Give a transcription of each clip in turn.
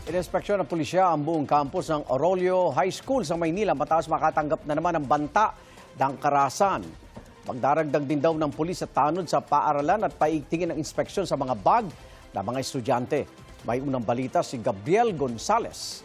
Ininspeksyon ng pulisya ang buong campus ng Arroyo High School sa Maynila matapos makatanggap na naman ng banta ng karahasan. Magdaragdag din daw ng pulis at tanod sa paaralan at paigtingin ang inspeksyon sa mga bag ng mga estudyante. May unang balita si Gabriel Gonzales.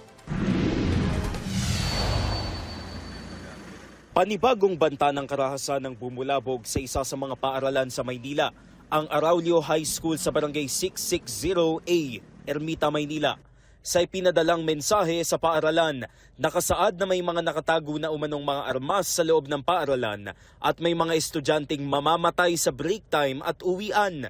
Panibagong banta ng karahasan ng bumulabog sa isa sa mga paaralan sa Maynila, ang Arroyo High School sa Barangay 660A, Ermita, Maynila. Sa ipinadalang mensahe sa paaralan, nakasaad na may mga nakatago na umanong mga armas sa loob ng paaralan at may mga estudyanteng mamamatay sa break time at uwian.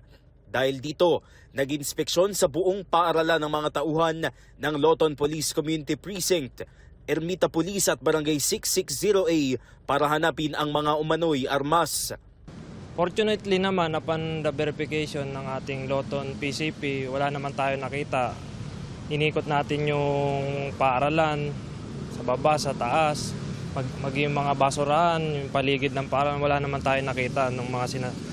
Dahil dito, nag-inspeksyon sa buong paaralan ng mga tauhan ng Loton Police Community Precinct, Ermita Police at Barangay 660A para hanapin ang mga umano'y armas. Fortunately naman, upon the verification ng ating Loton PCP, wala naman tayo nakita. Inikot natin yung paaralan, sa baba, sa taas, maging mga basurahan, yung paligid ng paaralan, wala naman tayo nakita ng mga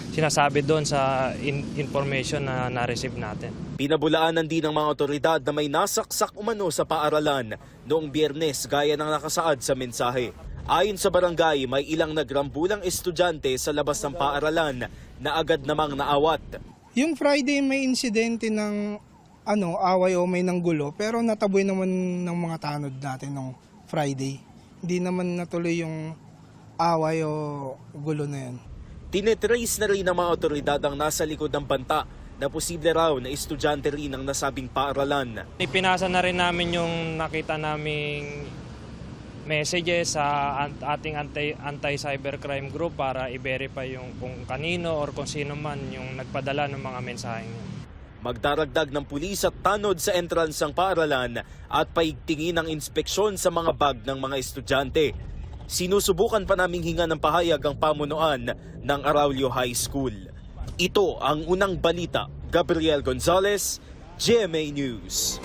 sinasabi doon sa information na na-receive natin. Pinabulaanan din ng mga otoridad na may nasaksak umano sa paaralan noong Biyernes gaya ng nakasaad sa mensahe. Ayon sa barangay, may ilang nagrambulang estudyante sa labas ng paaralan na agad namang naawat. Yung Friday may insidente ng away o may nanggulo, pero nataboy naman ng mga tanod natin nung Friday. Hindi naman natuloy yung away o gulo na yan. Tinetrace na rin ng mga otoridad ang nasa likod ng banta na posible raw na estudyante rin ang nasabing paaralan. Ipinasa na rin namin yung nakita naming messages sa ating anti-cybercrime group para i-verify yung kung kanino or kung sino man yung nagpadala ng mga mensaheng yun. Magdaragdag ng pulis at tanod sa entrance ng paaralan at paigtingin ang inspeksyon sa mga bag ng mga estudyante. Sinusubukan pa naming hinga ng pahayag ang pamunuan ng Arroyo High School. Ito ang unang balita. Gabriel Gonzales, GMA News.